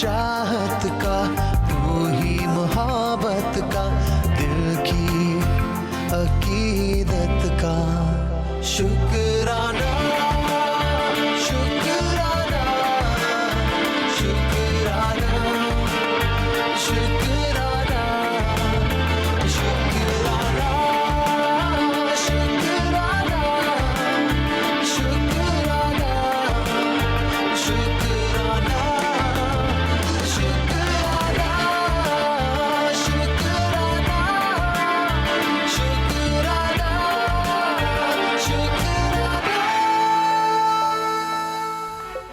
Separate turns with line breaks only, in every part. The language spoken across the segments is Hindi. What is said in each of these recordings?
चाहत का, तू ही मोहब्बत का, दिल की अकीदत का। शुक्राना शुक्राना शुक्राना शुक्राना शुक्राना शुक्राना शुक्राना शुक्राना शुक्राना शुक्राना शुक्राना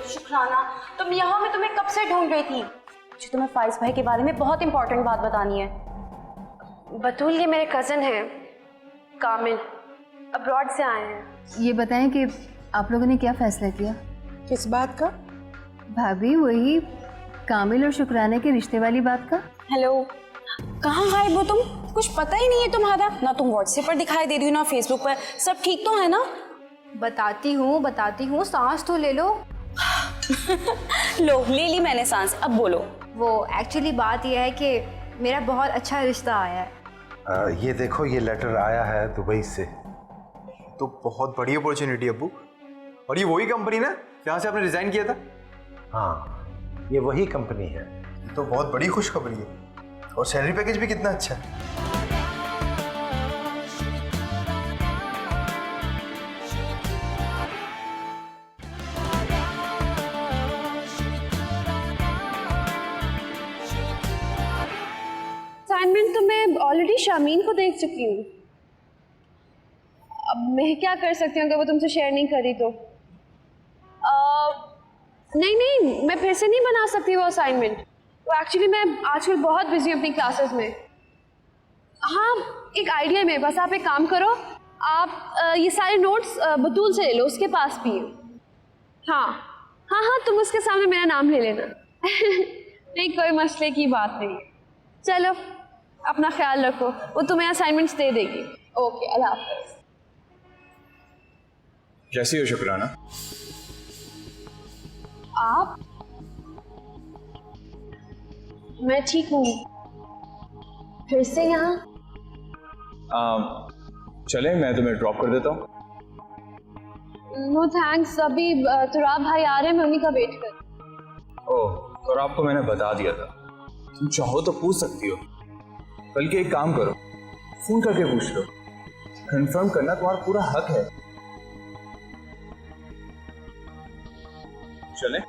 शुक्राना, तुम यहाँ? मैं तुम्हें कब से ढूंढ रही थी। मुझे तुम्हें फाइज भाई के बारे में बहुत इंपॉर्टेंट बात बतानी है।
बतूल, ये मेरे कज़न हैं कामिल, अब्रॉड से आए हैं।
ये बताएं कि आप लोगों ने क्या फैसला किया?
किस बात का?
भाभी, वही कामिल और शुक्राना के रिश्ते वाली बात का।
हेलो, कहाँ गायब हो तुम? कुछ पता ही नहीं है तुम्हारा। ना तुम व्हाट्सएप पर दिखाई दे रही हो ना फेसबुक पर। सब ठीक तो है ना?
बताती हूँ, सांस तो ले लो।
लो, ले ली मैंने सांस, अब बोलो।
वो एक्चुअली बात यह है कि मेरा बहुत अच्छा रिश्ता आया है।
ये देखो, ये लेटर आया है दुबई से।
तो बहुत बड़ी अपॉर्चुनिटी अब्बू। और ये वही कंपनी ना जहाँ से आपने रिजाइन किया था?
हाँ, ये वही कंपनी है।
ये तो बहुत बड़ी खुशखबरी है। और सैलरी पैकेज भी कितना अच्छा है।
असाइनमेंट तो मैं ऑलरेडी शामीन को देख चुकी हूँ। अब मैं क्या कर सकती हूँ अगर वो तुमसे शेयर नहीं करी तो? नहीं, मैं फिर से नहीं बना सकती वो असाइनमेंट। तो एक्चुअली मैं आजकल बहुत बिजी हूँ अपनी क्लासेस में। हाँ, एक आइडिया है मेरे पास। आप एक काम करो, आप ये सारे नोट्स बतूल से ले लो, उसके पास भी है। हाँ, तुम उसके सामने मेरा नाम ले लेना। नहीं, कोई मसले की बात नहीं। चलो, अपना ख्याल रखो, वो तुम्हें असाइनमेंट्स दे देगी। ओके, अल्लाह हाफ़िज़।
कैसी हो शुक्राना?
आप? मैं ठीक हूँ। फिर से यहाँ?
चले, मैं तुम्हें ड्रॉप कर देता हूँ।
नो थैंक्स, अभी तुराब भाई आ रहे हैं, मैं उन्हीं का वेट कर।
ओह, और आपको मैंने बता दिया था। तुम चाहो तो पूछ सकती हो, बल्कि एक काम करो, फोन करके पूछ लो। कंफर्म करना तुम्हारा पूरा हक है। चले?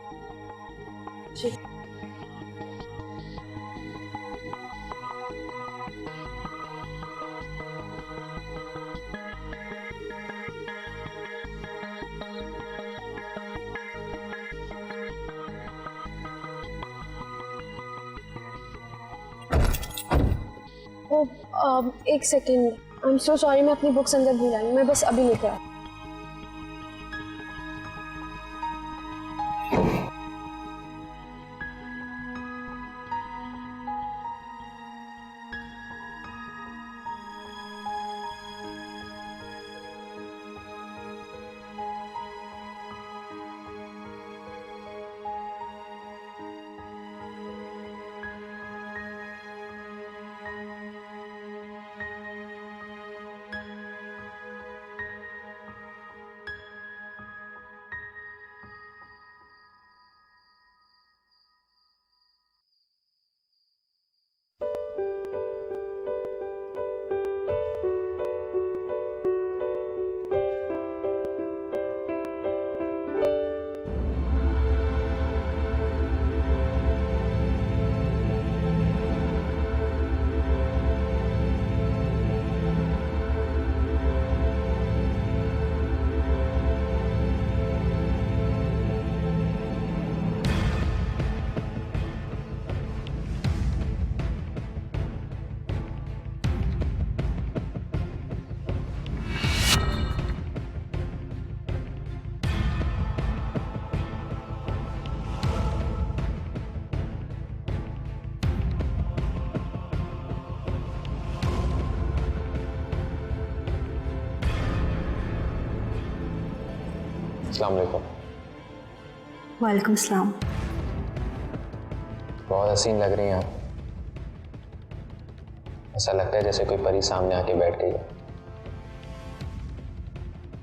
एक second, I am so sorry, मैं अपनी बुक्स अंदर भूल आई। मैं बस अभी निकला।
अस्सलाम वालेकुम।
वालेकुम सलाम।
बहुत हसीन लग रही हैं आप। ऐसा लगता है जैसे कोई परी सामने आके बैठ गई है,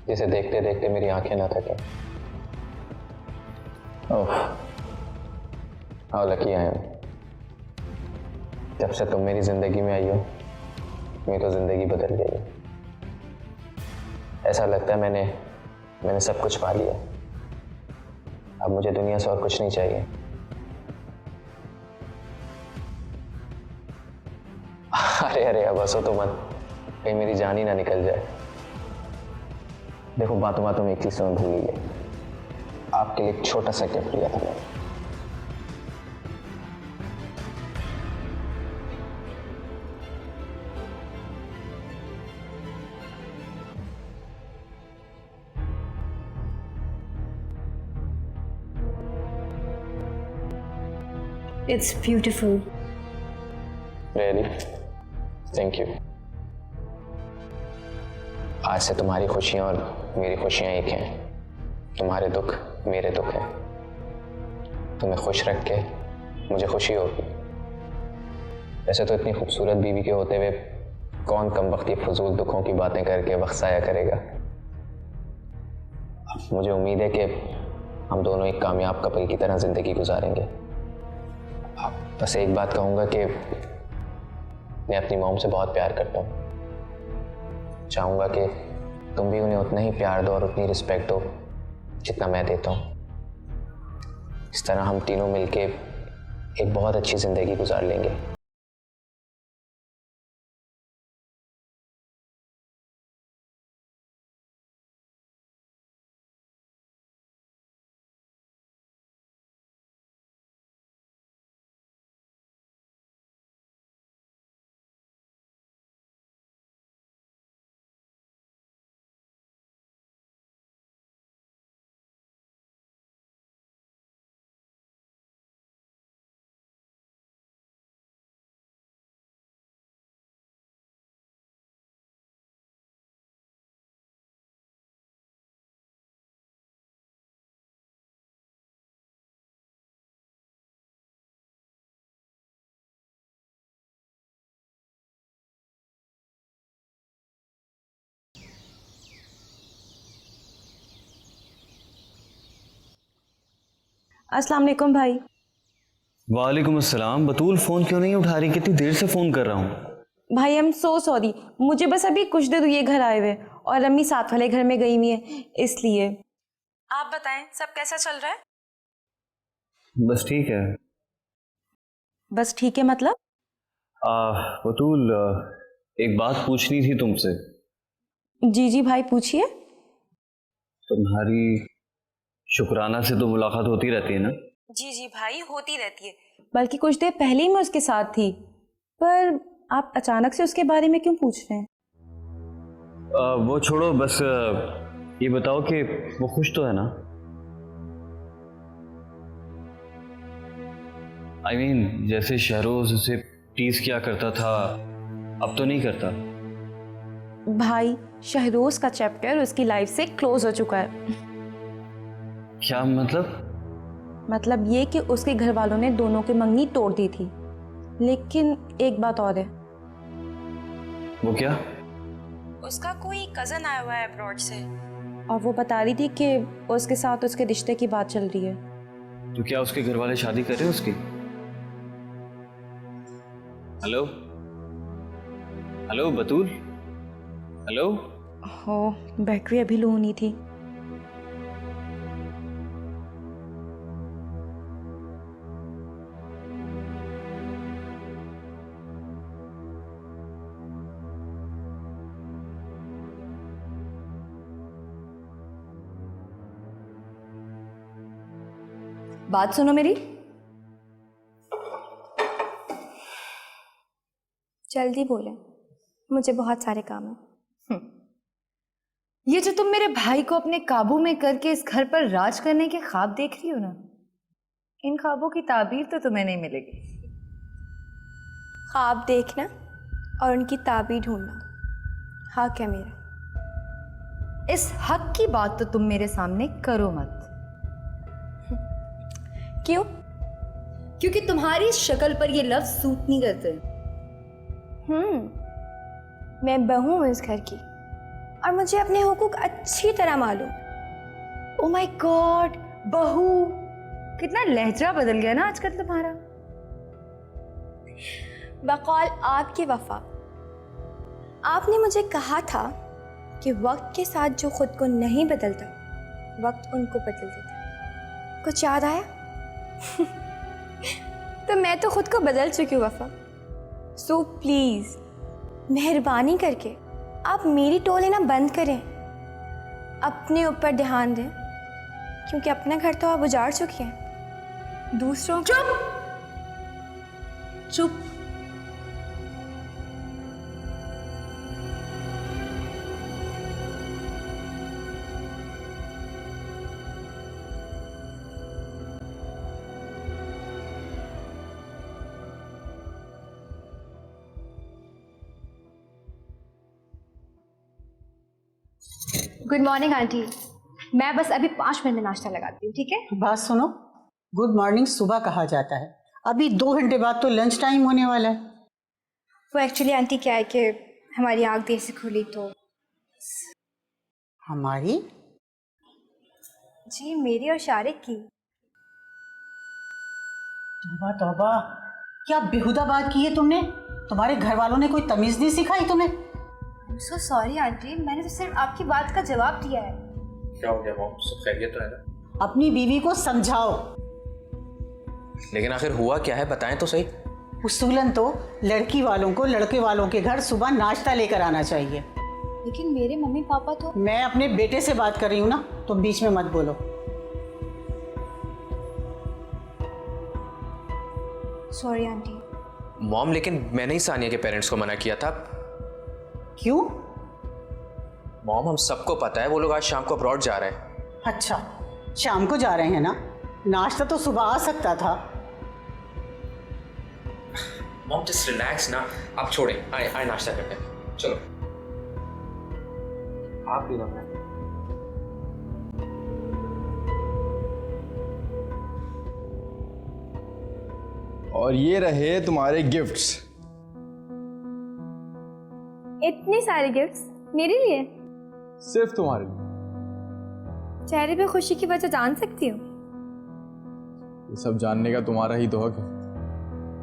जिसे देखते देखते मेरी आंखें ना थके। ओह, हाउ लकी आई एम। जब से तुम मेरी जिंदगी में आई हो, मेरी तो जिंदगी बदल गई है। ऐसा लगता है मैंने सब कुछ पा लिया। अब मुझे दुनिया से और कुछ नहीं चाहिए। अरे अरे, अब हंसो तो मत, कहीं मेरी जान ही ना निकल जाए। देखो, बातों बातों में एक चीज मैं भूल गई, आपके लिए एक छोटा सा गिफ्ट लिया था मैंने।
It's beautiful.
Really? Thank you. आज से तुम्हारी खुशियां और मेरी खुशियां एक हैं। तुम्हारे दुख मेरे दुख हैं। तुम्हें खुश रख के मुझे खुशी होगी। वैसे तो इतनी खूबसूरत बीवी के होते हुए कौन कमबख्त ये फजूल दुखों की बातें करके वक्त ज़ाया करेगा। मुझे उम्मीद है कि हम दोनों एक कामयाब कपल की तरह ज़िंदगी गुजारेंगे। बस एक बात कहूँगा कि मैं अपनी मॉम से बहुत प्यार करता हूँ। चाहूँगा कि तुम भी उन्हें उतना ही प्यार दो और उतनी रिस्पेक्ट दो जितना मैं देता हूँ। इस तरह हम तीनों मिलके एक बहुत अच्छी ज़िंदगी गुजार लेंगे।
अस्सलाम वालेकुम भाई।
वालेकुम अस्सलाम। बतूल फ़ोन क्यों नहीं उठा रही? कितनी देर से फ़ोन कर रहा हूँ।
भाई आई एम सो सॉरी, मुझे बस अभी कुछ देर हुई है घर आए हुए और अम्मी साथ वाले घर में गई हुई है, इसलिए। आप बताएं सब कैसा चल रहा है?
बस ठीक है।
बस ठीक है मतलब?
बतूल, एक बात पूछनी थी तुमसे।
जी जी भाई पूछिए।
तुम्हारी शुक्राना से तो मुलाकात होती रहती है ना?
जी जी भाई होती रहती है, बल्कि कुछ देर पहले ही मैं उसके साथ थी। पर आप अचानक से उसके बारे में क्यों पूछ रहे हैं?
वो छोड़ो, बस ये बताओ कि वो खुश तो है ना? I mean, जैसे शहरोज उसे टीज किया करता था, अब तो नहीं करता।
भाई शहरोज का चैप्टर उसकी लाइफ से क्लोज हो चुका है।
क्या मतलब?
मतलब ये कि उसके घर वालों ने दोनों की मंगनी तोड़ दी थी। लेकिन एक बात और है।
वो क्या?
उसका कोई कजन आया हुआ है अब्रॉड से और वो बता रही थी कि उसके साथ उसके रिश्ते की बात चल रही है।
तो क्या उसके घर वाले शादी कर रहे हैं उसकी? हेलो हेलो बतूल, हेलो।
हो, बैटरी अभी लो नहीं थी।
बात सुनो मेरी। जल्दी बोले, मुझे बहुत सारे काम हैं। ये जो तुम मेरे भाई को अपने काबू में करके इस घर पर राज करने के ख्वाब देख रही हो ना, इन ख्वाबों की ताबीर तो तुम्हें नहीं मिलेगी।
ख्वाब देखना और उनकी ताबीर ढूंढना हक है मेरा।
इस हक की बात तो तुम मेरे सामने करो मत।
क्यों?
क्योंकि तुम्हारी शक्ल पर ये लफ्ज सूट नहीं करते।
मैं बहू हूँ इस घर की और मुझे अपने हुकूक अच्छी तरह मालूम।
ओ माय गॉड, बहू, कितना लहजा बदल गया ना आजकल तुम्हारा।
बकौल आपकी वफा, आपने मुझे कहा था कि वक्त के साथ जो खुद को नहीं बदलता वक्त उनको बदल देता। कुछ याद आया? तो मैं तो खुद को बदल चुकी हूँ वफा। सो प्लीज़ मेहरबानी करके आप मेरी टोल लेना बंद करें, अपने ऊपर ध्यान दें, क्योंकि अपना घर तो आप उजाड़ चुकी हैं। दूसरों
चुप चुप।
Good morning aunty. मैं बस अभी 5 मिनट में नाश्ता लगाती हूँ, ठीक है?
बात सुनो, गुड मॉर्निंग सुबह कहा जाता है, अभी 2 घंटे बाद तो लंच टाइम होने वाला है।
वो एक्चुअली आंटी क्या है कि हमारी आँख देर से खुली तो।
हमारी?
जी मेरी और शारिक की।
तौबा तौबा, क्या बेहुदा बात की है तुमने? तुम्हारे घर वालों ने कोई तमीज नहीं सिखाई तुम्हें?
सो सॉरी आंटी, मैंने तो सिर्फ आपकी बात का जवाब दिया है।
क्या हो गया मॉम, सब खैरियत तो है ना?
अपनी बीवी को समझाओ।
लेकिन आखिर हुआ क्या है, बताएं तो सही।
उसूलन तो लड़की वालों को लड़के वालों के घर सुबह नाश्ता लेकर आना चाहिए।
लेकिन मेरे मम्मी पापा तो।
मैं अपने बेटे से बात कर रही हूँ ना, तुम बीच में मत बोलो।
Sorry aunty.
मॉम, लेकिन मैंने ही सानिया के पेरेंट्स को मना किया था।
क्यों?
मॉम, हम सबको पता है वो लोग आज शाम को अब्रॉड जा रहे हैं।
अच्छा, शाम को जा रहे हैं ना? नाश्ता तो सुबह आ सकता था।
मॉम जस्ट रिलैक्स ना, आप छोड़ें, आए नाश्ता करते हैं, चलो। आप भी ना।
और ये रहे तुम्हारे गिफ्ट्स।
इतने सारे गिफ्ट्स मेरे लिए?
सिर्फ तुम्हारे लिए।
चेहरे पे खुशी की वजह जान सकती हूँ?
ये सब जानने का तुम्हारा ही तो हक है।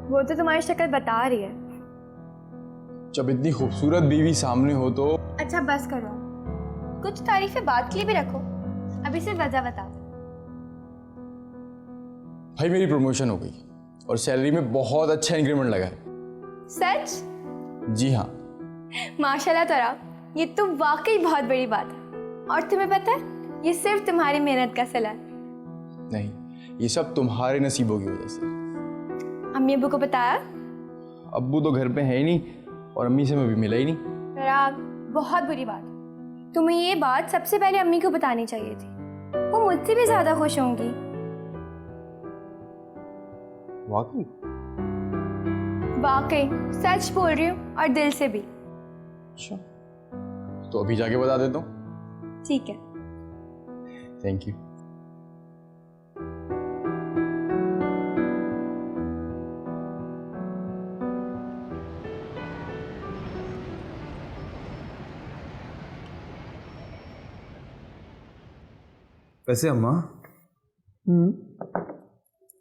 वो तो तुम्हारी शक्ल बता रही है।
जब इतनी खूबसूरत बीवी सामने हो तो।
अच्छा बस करो, कुछ तारीफें बात के लिए भी रखो, अभी सिर्फ वजह बताओ।
भाई मेरी प्रमोशन हो गई और सैलरी में बहुत अच्छा इंक्रीमेंट लगा है।
सच?
जी हाँ।
माशाल्लाह तोरा, ये तो वाकई बहुत बड़ी बात है। और तुम्हें पता है ये सिर्फ तुम्हारी मेहनत का सिला है।
नहीं, ये सब तुम्हारे नसीबों की वजह से।
अम्मी अब्बू को बताया?
अब्बू तो घर पे है ही नहीं और अम्मी से मैं भी मिला ही नहीं।
राग, बहुत बुरी बात है। तुम्हें ये बात सबसे पहले अम्मी को बतानी चाहिए थी, वो मुझसे भी ज्यादा खुश होंगी।
वाकई?
वाकई सच बोल रही हूँ और दिल से भी।
अच्छा, तो अभी जाके बता देता हूँ।
ठीक है।
Thank you.
वैसे अम्मा,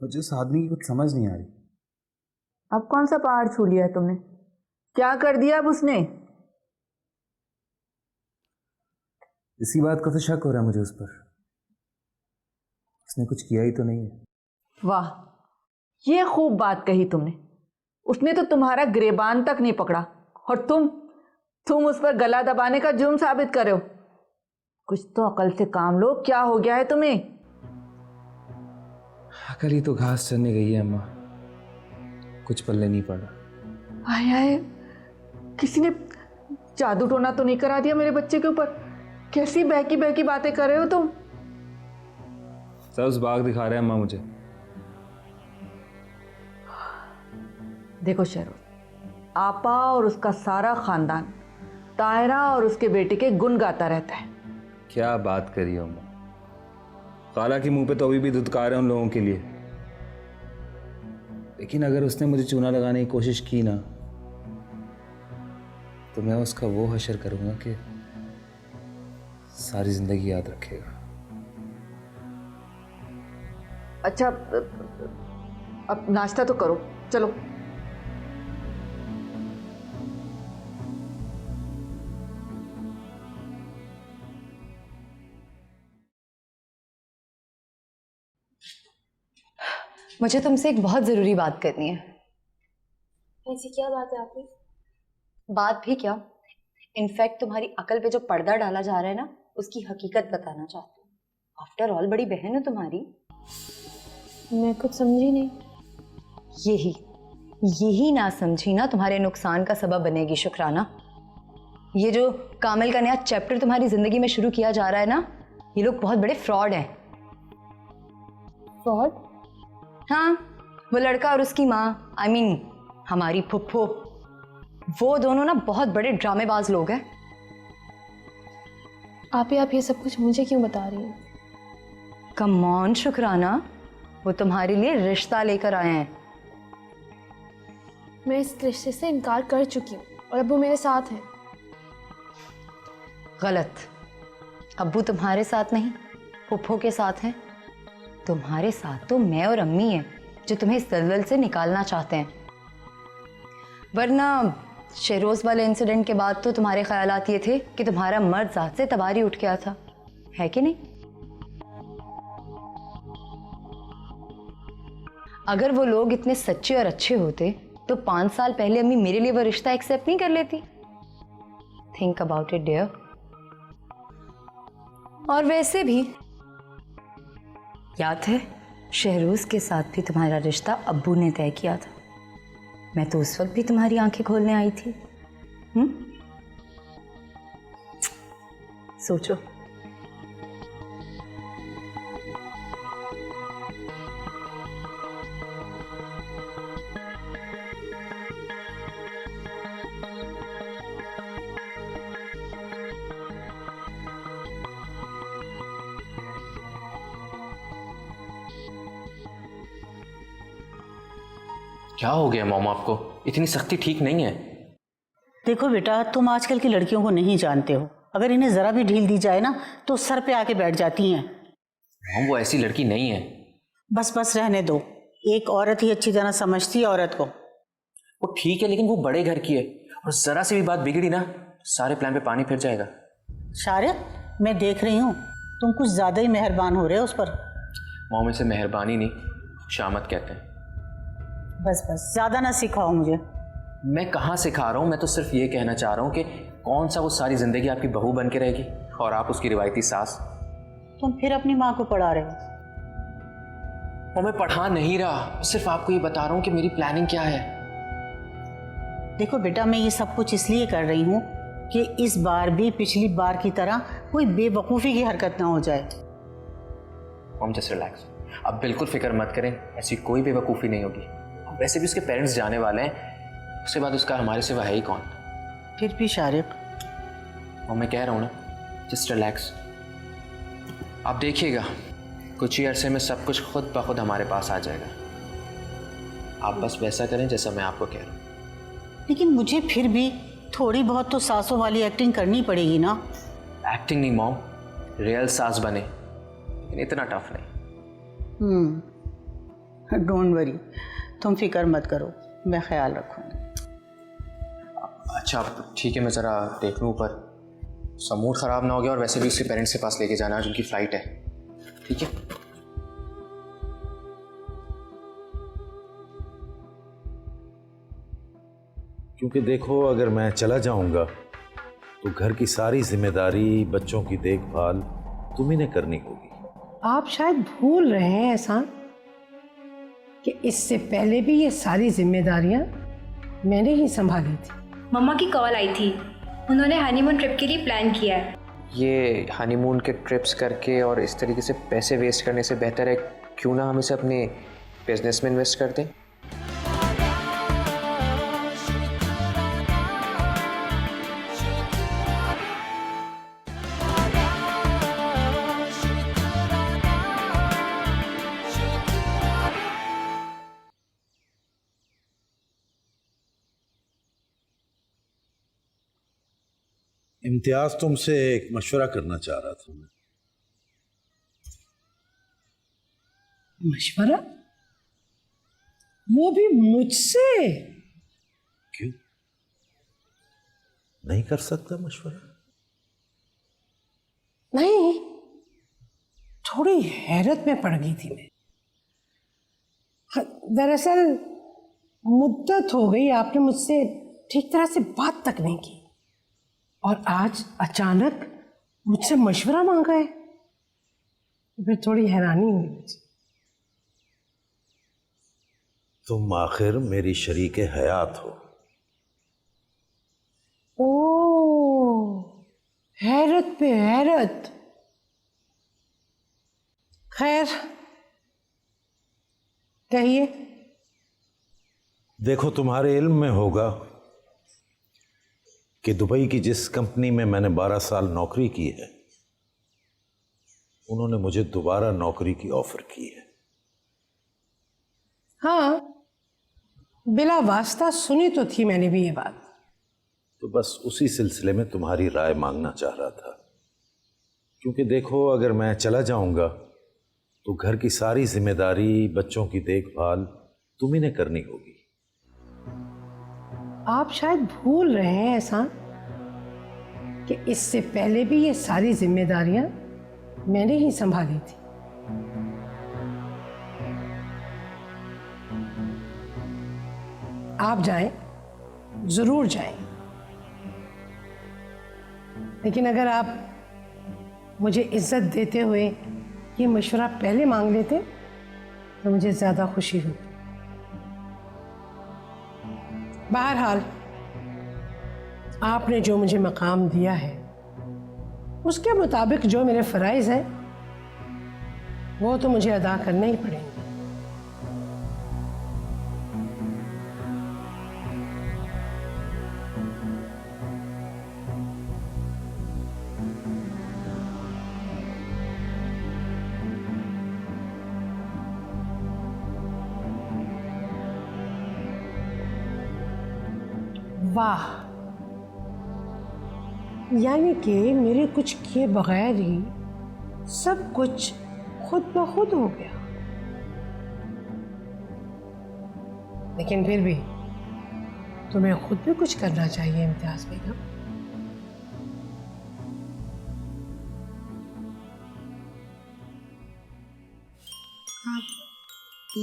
मुझे उस आदमी की कुछ समझ नहीं आ रही।
अब कौन सा पहाड़ छू लिया है तुमने? क्या कर दिया अब उसने?
इसी बात का तो शक हो रहा है मुझे उस पर। उसने कुछ किया ही तो नहीं है।
वाह, ये खूब बात कही तुमने। उसने तो तुम्हारा गिरेबान तक नहीं पकड़ा और तुम उस पर गला दबाने का जुर्म साबित कर रहे हो। कुछ तो अकल से काम लो, क्या हो गया है तुम्हें?
अकल ही तो घास चरने गई है अम्मा, कुछ पल्ले नहीं पड़ रहा।
आय आय, किसी ने जादू टोना तो नहीं करा दिया मेरे बच्चे के ऊपर? कैसी बहकी बहकी बातें कर रहे हो तुम?
सब्ज बाग दिखा रहे हैं अम्मा मुझे।
देखो शहरोज, आपा और उसका सारा खानदान तायरा और उसके बेटे के गुण गाता रहता है।
क्या बात करी हो अम्मा, खाला के मुंह पे तो अभी भी धुतकार है उन लोगों के लिए।
लेकिन अगर उसने मुझे चूना लगाने की कोशिश की ना, तो मैं उसका वो हशर करूंगा कि सारी जिंदगी याद रखेगा।
अच्छा, अब नाश्ता तो करो, चलो।
मुझे तुमसे एक बहुत ज़रूरी बात करनी है।
ऐसी क्या बात है आपकी?
बात भी क्या, इनफैक्ट तुम्हारी अकल पे जो पर्दा डाला जा रहा है ना, उसकी हकीकत बताना चाहती हूँ। आफ्टर ऑल बड़ी बहन है तुम्हारी।
मैं कुछ समझी नहीं।
यही ना समझी ना तुम्हारे नुकसान का सबब बनेगी शुक्राना। ये जो कामिल का नया चैप्टर तुम्हारी जिंदगी में शुरू किया जा रहा है ना, ये लोग बहुत बड़े फ्रॉड हैं।
फ्रॉड?
हाँ, वो लड़का और उसकी माँ, आई मीन हमारी फुप्फो, वो दोनों ना बहुत बड़े ड्रामेबाज लोग हैं।
आप ये सब कुछ मुझे क्यों बता रही हैं?
कम ऑन शुक्राना, वो तुम्हारे लिए रिश्ता लेकर आए हैं।
मैं इस रिश्ते से इनकार कर चुकी हूँ और अब वो मेरे साथ हैं।
गलत, अब्बू तुम्हारे साथ नहीं, फुप्फो के साथ हैं। तुम्हारे साथ तो मैं और अम्मी हैं जो तुम्हें इस दलदल से निकालना चाहते हैं। वरना शहरोज वाले इंसिडेंट के बाद तो तुम्हारे ख्यालात ये थे कि तुम्हारा मर्द जात से तबारी उठ गया था, है कि नहीं? अगर वो लोग इतने सच्चे और अच्छे होते तो 5 साल पहले अम्मी मेरे लिए वो रिश्ता एक्सेप्ट नहीं कर लेती। Think about it dear. और वैसे भी याद है, शहरोज के साथ भी तुम्हारा रिश्ता अब्बू ने तय किया था। मैं तो उस वक्त भी तुम्हारी आंखें खोलने आई थी। सोचो।
क्या हो गया मॉम, आपको इतनी सख्ती ठीक नहीं है।
देखो बेटा, तुम आजकल की लड़कियों को नहीं जानते हो। अगर इन्हें ज़रा भी ढील दी जाए ना तो सर पे आके बैठ जाती हैं।
मॉम वो ऐसी लड़की नहीं है।
बस बस रहने दो। एक औरत ही अच्छी तरह समझती है औरत को।
वो ठीक है, लेकिन वो बड़े घर की है और जरा सी भी बात बिगड़ी ना, सारे प्लान पे पानी फिर जाएगा।
शारिक, मैं देख रही हूँ तुम कुछ ज़्यादा ही मेहरबान हो रहे हो उस पर।
मॉम इसे मेहरबानी नहीं, शामत कहते हैं।
बस बस, ज़्यादा ना सिखाओ मुझे।
मैं कहाँ सिखा रहा हूँ, मैं तो सिर्फ ये कहना चाह रहा हूँ कि कौन सा वो सारी जिंदगी आपकी बहू बन के रहेगी और आप उसकी रिवायती सास।
तुम फिर अपनी माँ को पढ़ा रहे हो।
और मैं पढ़ा नहीं रहा, सिर्फ आपको ये बता रहा हूँ कि मेरी प्लानिंग क्या है।
देखो बेटा, मैं ये सब कुछ इसलिए कर रही हूँ कि इस बार भी पिछली बार की तरह कोई बेवकूफ़ी की हरकत ना हो जाए।
मॉम जस्ट रिलैक्स, अब बिल्कुल फिक्र मत करें, ऐसी कोई बेवकूफ़ी नहीं होगी। वैसे भी उसके पेरेंट्स जाने वाले हैं, उसके बाद उसका हमारे सिवा है ही कौन।
फिर भी शारिक,
और मैं कह रहा हूँ ना, जस्ट रिलैक्स। आप देखिएगा कुछ ही अरसे में सब कुछ खुद ब खुद हमारे पास आ जाएगा। आप बस वैसा करें जैसा मैं आपको कह रहा हूँ।
लेकिन मुझे फिर भी थोड़ी बहुत तो सासों वाली एक्टिंग करनी पड़ेगी ना।
एक्टिंग नहीं मॉम, रियल सास बने, लेकिन इतना टफ नहीं।
डोंट वरी, तुम फिक्र मत करो, मैं ख्याल रखूँगी।
अच्छा ठीक है, मैं ज़रा देख लूँ ऊपर, सब मूड ख़राब ना हो गया। और वैसे भी उसके पेरेंट्स के पास लेके जाना है, जिनकी फ़्लाइट है। ठीक है।
क्योंकि देखो, अगर मैं चला जाऊंगा तो घर की सारी जिम्मेदारी, बच्चों की देखभाल तुम्ही ने करनी होगी।
आप शायद भूल रहे हैं एहसान कि इससे पहले भी ये सारी जिम्मेदारियां मैंने ही संभाली थी।
मम्मा की कॉल आई थी, उन्होंने हनीमून ट्रिप के लिए प्लान किया है।
ये हनीमून के ट्रिप्स करके और इस तरीके से पैसे वेस्ट करने से बेहतर है क्यों ना हम इसे अपने बिजनेस में इन्वेस्ट कर दें।
इम्तियाज, तुमसे एक मशवरा करना चाह रहा था मैं।
मशवरा? वो भी मुझसे?
क्यों नहीं कर सकता मशवरा?
नहीं, थोड़ी हैरत में पड़ गई थी मैं। दरअसल मुद्दत हो गई आपने मुझसे ठीक तरह से बात तक नहीं की, और आज अचानक मुझसे मशवरा मांगा है, फिर थोड़ी हैरानी हुई मुझे।
तुम आखिर मेरी शरीके हयात हो।
ओ, हैरत पे हैरत। खैर, कहिए।
देखो, तुम्हारे इल्म में होगा कि दुबई की जिस कंपनी में मैंने 12 साल नौकरी की है, उन्होंने मुझे दोबारा नौकरी की ऑफर की है।
हाँ, बिला वास्ता सुनी तो थी मैंने भी ये बात।
तो बस उसी सिलसिले में तुम्हारी राय मांगना चाह रहा था, क्योंकि देखो, अगर मैं चला जाऊंगा तो घर की सारी जिम्मेदारी, बच्चों की देखभाल तुम्ही ने करनी होगी।
आप शायद भूल रहे हैं एहसान कि इससे पहले भी ये सारी जिम्मेदारियां मैंने ही संभाली थी। आप जाएं, जरूर जाएं, लेकिन अगर आप मुझे इज्जत देते हुए ये मशवरा पहले मांग लेते तो मुझे ज्यादा खुशी होती। बहरहाल, आपने जो मुझे मकाम दिया है उसके मुताबिक जो मेरे फ़राइज़ हैं वो तो मुझे अदा करने ही पड़ेंगे। वाह, यानी कि मेरे कुछ किए बगैर ही सब कुछ खुद ब खुद हो गया। लेकिन फिर भी तुम्हें खुद भी कुछ करना चाहिए इम्तियाज बेगम।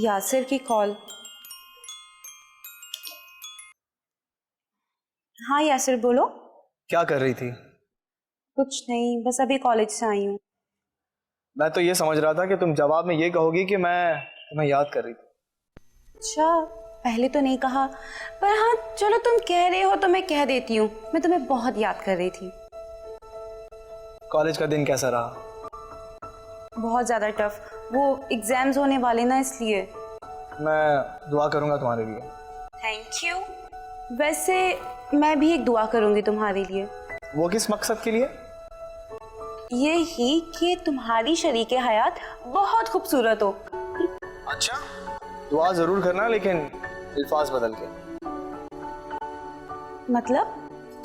यासिर की कॉल। हाँ यासिर, बोलो।
क्या कर रही थी?
कुछ नहीं, बस अभी कॉलेज से आई हूँ।
मैं तो ये समझ रहा था कि तुम जवाब में ये कहोगी कि मैं तुम्हें याद कर रही थी।
अच्छा, पहले तो नहीं कहा, पर हाँ चलो तुम कह रहे हो तो मैं कह देती हूँ, मैं तुम्हें बहुत याद कर रही थी।
कॉलेज का दिन कैसा रहा?
बहुत ज़्यादा टफ, वो एग्जाम्स होने वाले ना, इसलिए।
मैं दुआ करूँगा तुम्हारे लिए।
Thank you. वैसे मैं भी एक दुआ करूँगी तुम्हारे लिए।
वो किस मकसद के लिए?
ये ही कि तुम्हारी शरीके हयात बहुत खूबसूरत हो।
अच्छा, दुआ जरूर करना, लेकिन अल्फाज बदल के।
मतलब?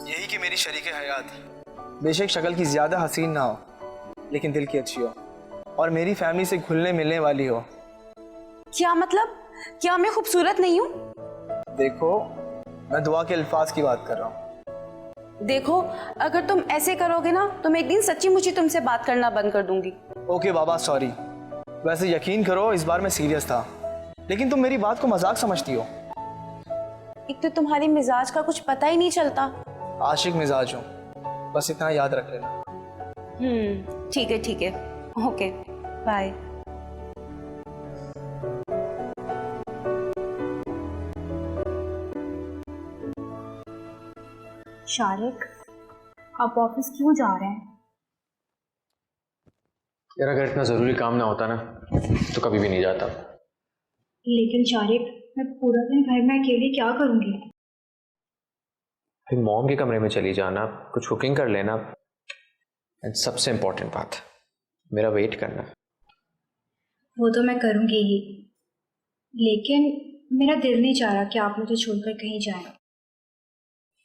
यही कि मेरी शरीके हयात बेशक शक्ल की ज्यादा हसीन ना हो, लेकिन दिल की अच्छी हो और मेरी फैमिली से घुलने मिलने वाली हो।
क्या मतलब? क्या मैं खूबसूरत नहीं हूँ?
देखो, मैं दुआ के अल्फाज की बात कर रहा हूँ।
देखो, अगर तुम ऐसे करोगे ना तो मैं एक दिन सच्ची मुच्ची तुमसे बात करना बंद कर दूंगी।
ओके बाबा, सॉरी। वैसे यकीन करो, इस बार मैं सीरियस था, लेकिन तुम मेरी बात को मजाक समझती हो।
एक तो तुम्हारी मिजाज का कुछ पता ही नहीं चलता।
आशिक मिजाज हूँ, बस इतना याद रख लेना।
ठीक है ठीक है, ओके बाय।
शारिक, आप ऑफिस क्यों जा रहे हैं?
यार, अगर इतना ज़रूरी काम ना होता ना तो कभी भी नहीं जाता।
लेकिन शारिक, मैं पूरा दिन घर में अकेले क्या करूंगी?
फिर मॉम के कमरे में चली जाना, कुछ कुकिंग कर लेना, एंड सबसे इम्पोर्टेंट बात, मेरा वेट करना।
वो तो मैं करूंगी ही, लेकिन मेरा दिल नहीं चाह रहा कि आप मुझे छोड़कर कहीं जाएं।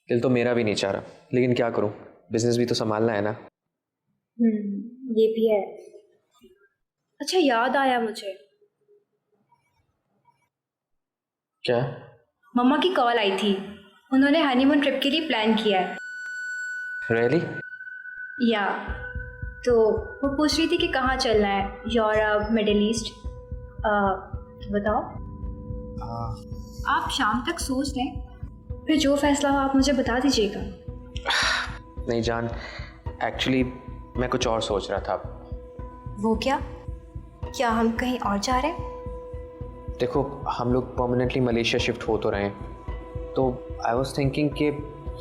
दिल तो मेरा भी नहीं चाह रहा, लेकिन क्या करूं, बिजनेस भी तो संभालना है ना।
ये भी है। अच्छा याद आया मुझे,
क्या?
मम्मा की कॉल आई थी, उन्होंने हनीमून ट्रिप के लिए प्लान किया है।
रियली?
या तो वो पूछ रही थी कि कहाँ चलना है, यूरोप, मिडिल ईस्ट। बताओ। आप शाम तक सोच लें, फिर जो फैसला हो आप मुझे बता दीजिएगा।
नहीं जान, एक्चुअली मैं कुछ और सोच रहा था।
वो क्या? क्या हम कहीं और जा रहे हैं?
देखो, हम लोग परमानेंटली मलेशिया शिफ्ट हो तो रहे हैं, तो आई वॉज थिंकिंग कि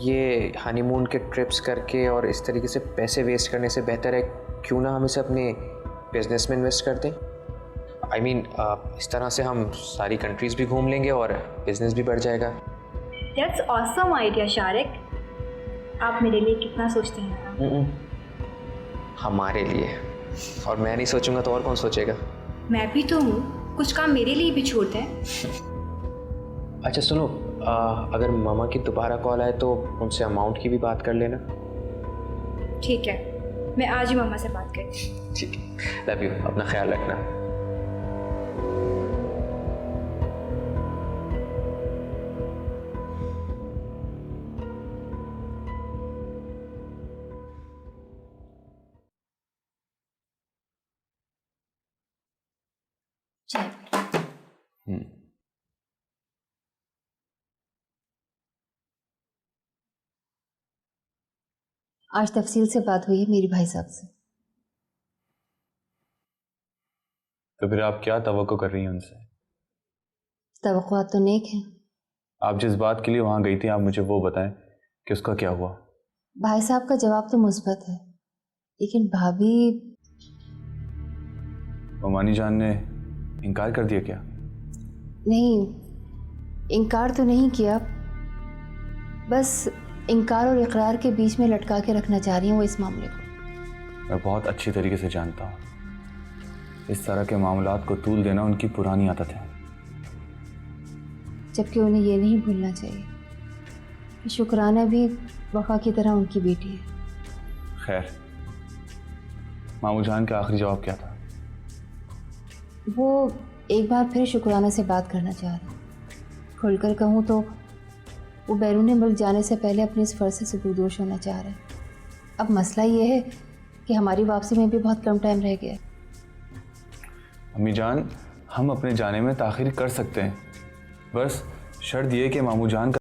ये हनीमून के ट्रिप्स करके और इस तरीके से पैसे वेस्ट करने से बेहतर है क्यों ना हम इसे अपने बिजनेस में इन्वेस्ट कर दें। आई मीन इस तरह से हम सारी कंट्रीज़ भी घूम लेंगे और बिजनेस भी बढ़ जाएगा।
That's awesome idea Shariq. आप मेरे लिए कितना सोचते हैं?
हमारे लिए? और मैं नहीं सोचूंगा तो और कौन सोचेगा?
मैं भी तो हूँ, कुछ काम मेरे लिए भी छोड़ दें।
अच्छा सुनो, अगर मामा की दोबारा कॉल आए तो उनसे अमाउंट की भी बात कर लेना।
ठीक है, मैं आज ही मम्मा से बात करती हूँ।
ठीक है, लव यू, अपना ख्याल रखना।
आज तफसील से बात हुई है मेरी भाई साहब से।
तो फिर आप क्या तवक्को कर रही हैं उनसे?
तवक्कुआत तो नेक हैं।
आप जिस बात के लिए वहां गई थी, आप मुझे वो बताएं कि उसका क्या हुआ।
भाई साहब का जवाब तो मुस्बत है, लेकिन भाभी
ममानी जान ने इनकार कर दिया क्या?
नहीं, इनकार तो नहीं किया, बस इनकार और इकरार के बीच में लटका के रखना चाह रही हूँ वो इस मामले को।
मैं बहुत अच्छी तरीके से जानता हूँ, इस तरह के मामलात को तूल देना उनकी पुरानी आदत है।
जबकि उन्हें ये नहीं भूलना चाहिए कि शुक्राना भी वफा की तरह उनकी बेटी है।
खैर, मामू जान का आखिरी जवाब क्या था?
वो एक बार फिर शुक्राना से बात करना चाह रहे। खुलकर कहूँ तो वो बैरून मुल्क जाने से पहले अपने इस फर्ज से दुर्दोष होना चाह रहे हैं। अब मसला ये है कि हमारी वापसी में भी बहुत कम टाइम रह गया।
अम्मी जान, हम अपने जाने में ताख़ीर कर सकते हैं, बस शर्त ये कि मामू जान का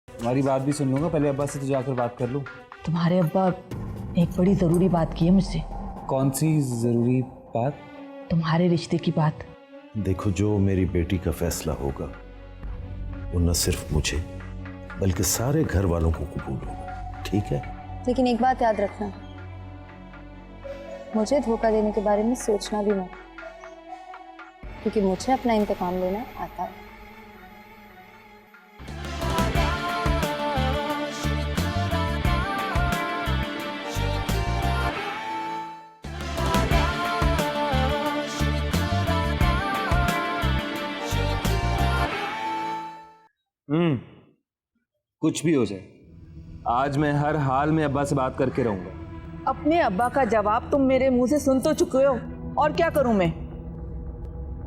तुम्हारी बात भी सुन लूंगा, पहले अब्बा से तो जाकर बात कर लूँ।
तुम्हारे अब्बा एक बड़ी ज़रूरी बात की है मुझसे।
कौन सी ज़रूरी बात?
तुम्हारे रिश्ते की बात।
देखो, जो मेरी बेटी का फैसला होगा वो न सिर्फ मुझे बल्कि सारे घर वालों को कबूल होगा, ठीक है?
लेकिन एक बात याद रखना, मुझे धोखा देने के बारे में सोचना भी मत, क्योंकि मुझे अपना इंतकाम लेना आता है।
कुछ भी हो जाए, आज मैं हर हाल में अब्बा से बात करके रहूंगा।
अपने अब्बा का जवाब तुम मेरे मुंह से सुन तो चुके हो, और क्या करूं मैं?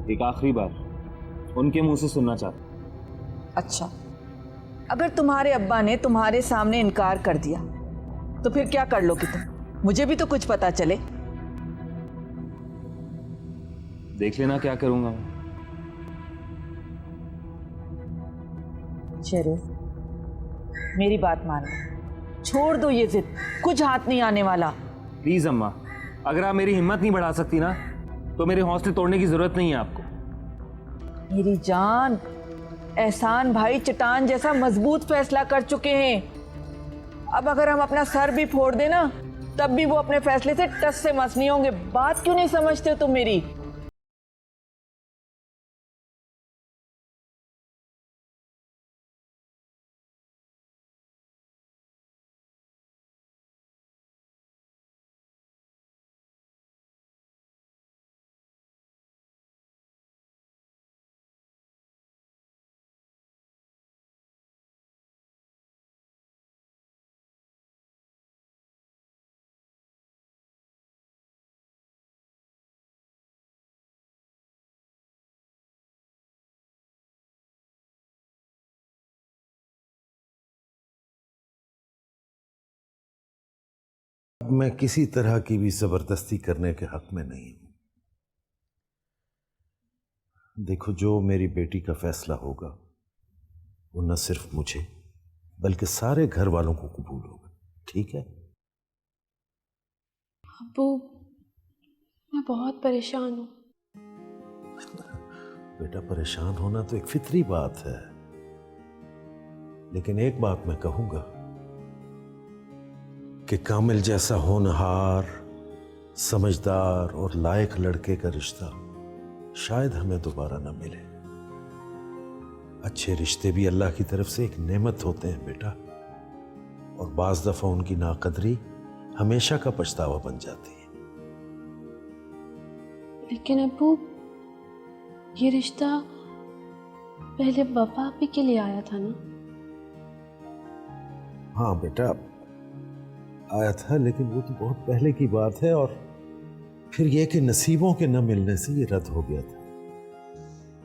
एक आखिरी बार उनके मुंह से सुनना चाहता।
अच्छा, अगर तुम्हारे अब्बा ने तुम्हारे सामने इनकार कर दिया तो फिर क्या कर लोगी तुम? मुझे भी तो कुछ पता चले।
देख लेना क्या करूंगा मैं।
जरूर, मेरी बात मान लो, छोड़ दो ये जिद, कुछ हाथ नहीं आने वाला।
प्लीज अम्मा, अगर आप मेरी हिम्मत नहीं बढ़ा सकती ना, तो मेरे हौसले तोड़ने की जरूरत नहीं है आपको।
मेरी जान, एहसान भाई चट्टान जैसा मजबूत फैसला कर चुके हैं। अब अगर हम अपना सर भी फोड़ दें ना, तब भी वो अपने फैसले से टस से मस नहीं होंगे। बात क्यों नहीं समझते तुम मेरी?
मैं किसी तरह की भी जबरदस्ती करने के हक में नहीं हूं। देखो, जो मेरी बेटी का फैसला होगा वो न सिर्फ मुझे बल्कि सारे घर वालों को कबूल होगा। ठीक है?
अब्बू, मैं बहुत परेशान हूँ।
बेटा, परेशान होना तो एक फितरी बात है, लेकिन एक बात मैं कहूंगा कि कामिल जैसा होनहार, समझदार और लायक लड़के का रिश्ता शायद हमें दोबारा न मिले। अच्छे रिश्ते भी अल्लाह की तरफ से एक नेमत होते हैं बेटा, और बाज दफा उनकी नाकदरी हमेशा का पछतावा बन जाती है।
लेकिन अब्बू, ये रिश्ता पहले वफा भी के लिए आया था ना?
हाँ बेटा, आया था, लेकिन वो तो बहुत पहले की बात है, और फिर यह कि नसीबों के न मिलने से ये रद्द हो गया था।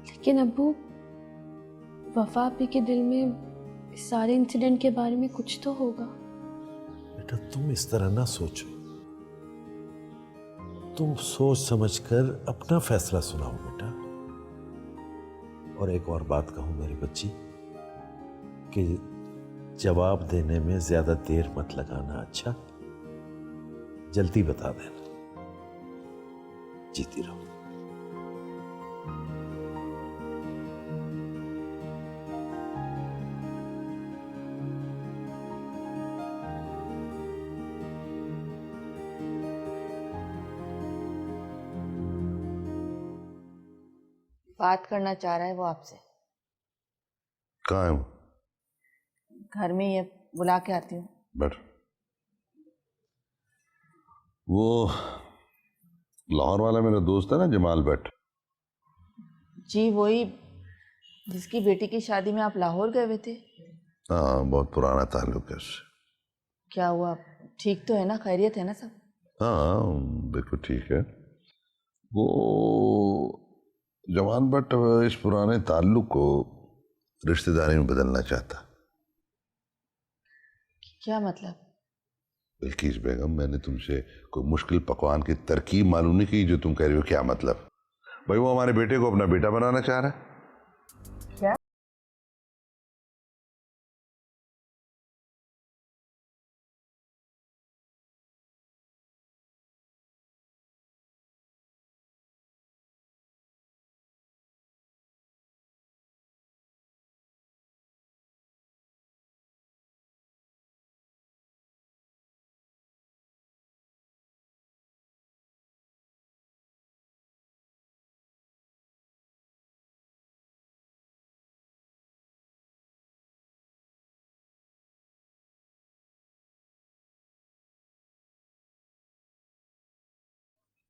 लेकिन अब्बू, वफा भी के दिल में इस सारे इंसिडेंट के बारे में कुछ तो होगा।
बेटा, तुम इस तरह ना सोचो। तुम सोच समझकर अपना फैसला सुनाओ बेटा। और एक और बात कहूं मेरी बच्ची, कि जवाब देने में ज्यादा देर मत लगाना। अच्छा, जल्दी बता देना। जीती रहो।
बात करना चाह रहा है वो आपसे।
कहाँ है वो?
घर में ही है, बुला के आती हूँ।
बैठ। वो लाहौर वाला मेरा दोस्त है ना, जमाल भट्ट।
जी वही, जिसकी बेटी की शादी में आप लाहौर गए हुए थे।
हाँ, बहुत पुराना ताल्लुक है उससे।
क्या हुआ, ठीक तो है ना? खैरियत है ना सब?
हाँ बिल्कुल ठीक है। वो जमाल भट्ट इस पुराने ताल्लुक को रिश्तेदारी में बदलना चाहता।
क्या मतलब?
बिल्किस बेगम, मैंने तुमसे कोई मुश्किल पकवान की तरकीब मालूम नहीं की जो तुम कह रही हो। क्या मतलब? भाई, वो हमारे बेटे को अपना बेटा बनाना चाह रहा है।
क्या?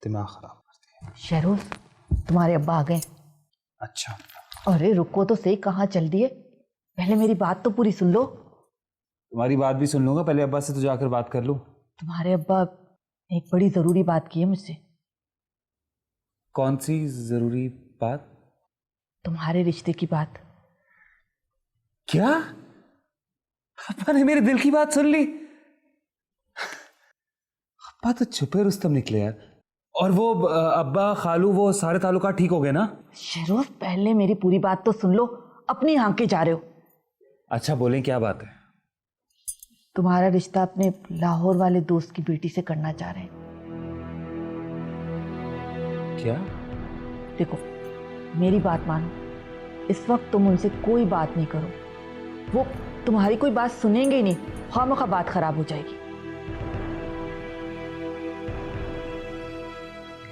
दिमाग खराब करती है।
शहरोज, तुम्हारे अब्बा आ गए।
अच्छा।
अरे रुको तो सही, कहाँ चल दिए? पहले मेरी बात तो पूरी सुन लो।
तुम्हारी बात भी सुन लूंगा, पहले अब्बा से तो जाकर बात कर लूं।
तुम्हारे अब्बा एक बड़ी जरूरी बात की है मुझसे।
कौन सी जरूरी बात?
तुम्हारे रिश्ते की बात।
क्या? अब्बा ने मेरे दिल की बात सुन ली? अब्बा तो छुपे रुस्तम निकले यार। और वो अब्बा खालू वो सारे ताल्लुकात ठीक हो गए ना?
शहरोज, पहले मेरी पूरी बात तो सुन लो, अपनी हाँके जा रहे हो।
अच्छा बोलें, क्या बात है?
तुम्हारा रिश्ता अपने लाहौर वाले दोस्त की बेटी से करना चाह रहे हैं।
क्या?
देखो, मेरी बात मानो, इस वक्त तुम उनसे कोई बात नहीं करो, वो तुम्हारी कोई बात सुनेंगे ही नहीं, खामखा बात खराब हो जाएगी।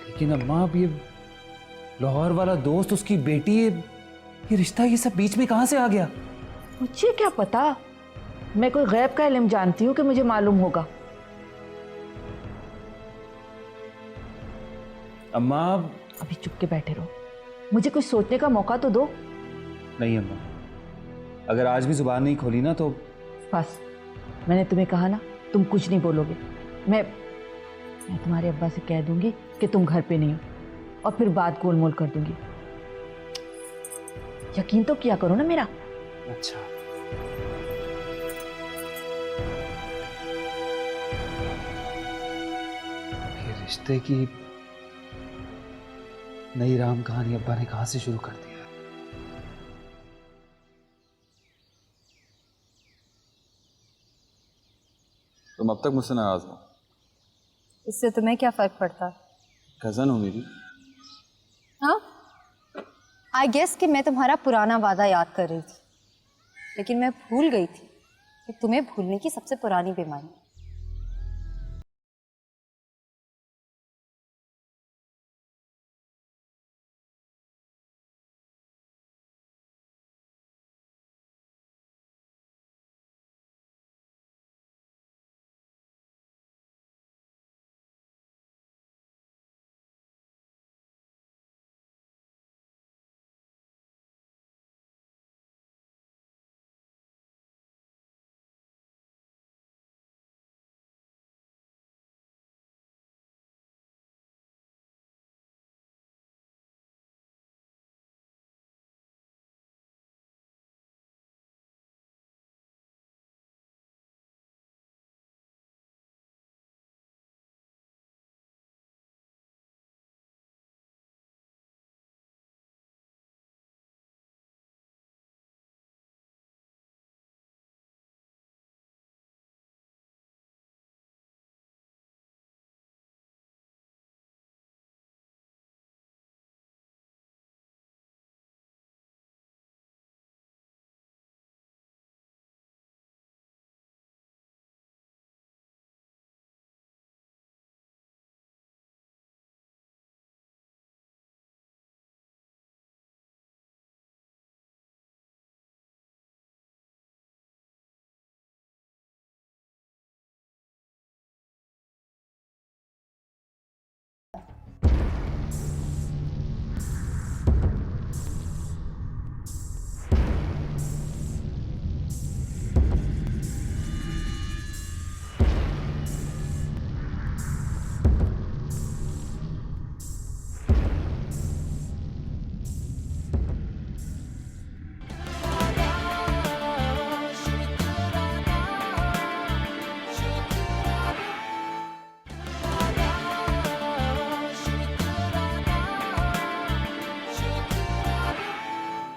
लेकिन अम्मा, अब ये लाहौर वाला दोस्त, उसकी बेटी, ये रिश्ता, ये सब बीच में कहां से आ गया?
मुझे क्या पता, मैं कोई गैब का इल्म जानती हूँ कि मुझे मालूम होगा।
अम्मा,
अभी चुप के बैठे रहो, मुझे कुछ सोचने का मौका तो दो।
नहीं अम्मा, अगर आज भी जुबान नहीं खोली ना तो
बस, मैंने तुम्हें कहा ना, तुम कुछ नहीं बोलोगे। मैं तुम्हारे अब्बा से कह दूंगी कि तुम घर पे नहीं हो, और फिर बात गोलमोल कर दूंगी। यकीन तो किया करो ना मेरा।
अच्छा, ये रिश्ते की नई राम कहानी अब्बा ने कहां से शुरू कर दी? तुम अब तक मुझसे नाराज हो?
इससे तुम्हें क्या फर्क पड़ता?
कजन हो मेरी।
हाँ, आई गेस कि मैं तुम्हारा पुराना वादा याद कर रही थी, लेकिन मैं भूल गई थी कि तुम्हें भूलने की सबसे पुरानी बीमारी।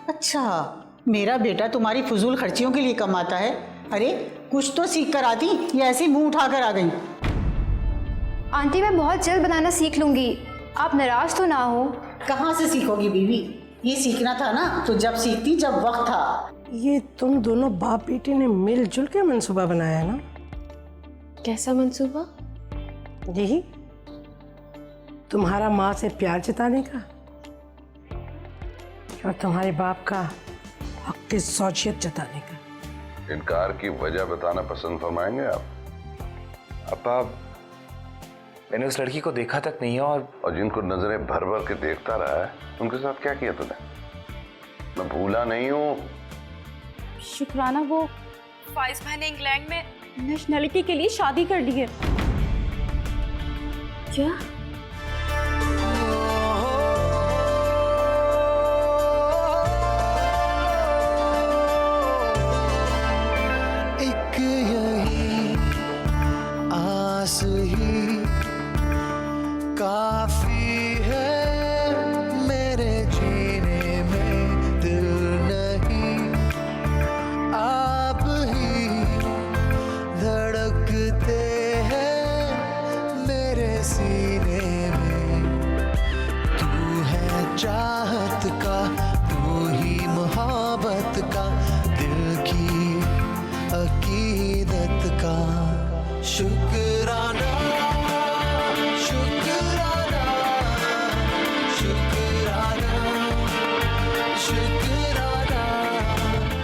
अच्छा, मेरा बेटा तुम्हारी फजूल खर्चियों के लिए कमाता है? अरे कुछ तो सीख कर आती, या ऐसे मुंह उठा कर आ गई?
आंटी मैं बहुत जल्द बनाना सीख लूंगी, आप नाराज तो ना हो।
कहाँ से सीखोगी बीवी? ये सीखना था ना तो जब सीखती, जब वक्त था।
ये तुम दोनों बाप बेटे ने मिलजुल के मंसूबा बनाया है ना?
कैसा मंसूबा?
यही तुम्हारा माँ से प्यार जताने का और तुम्हारे बाप का हक ज़ौजियत जताने का।
इनकार की वजह बताना पसंद फरमाएंगे आप?
अपा, मैंने उस लड़की को देखा तक नहीं है, और
जिनको नजरें भर भर के देखता रहा है, उनके साथ क्या किया तूने? मैं भूला नहीं हूँ।
शुक्राना, वो फाइज भाई ने इंग्लैंड में नेशनलिटी के लिए शादी कर ली है। क्या?
एक यही आस ही काफी है मेरे जीने में, दिल नहीं आप ही धड़कते हैं मेरे सीने अकीदत का शुक्र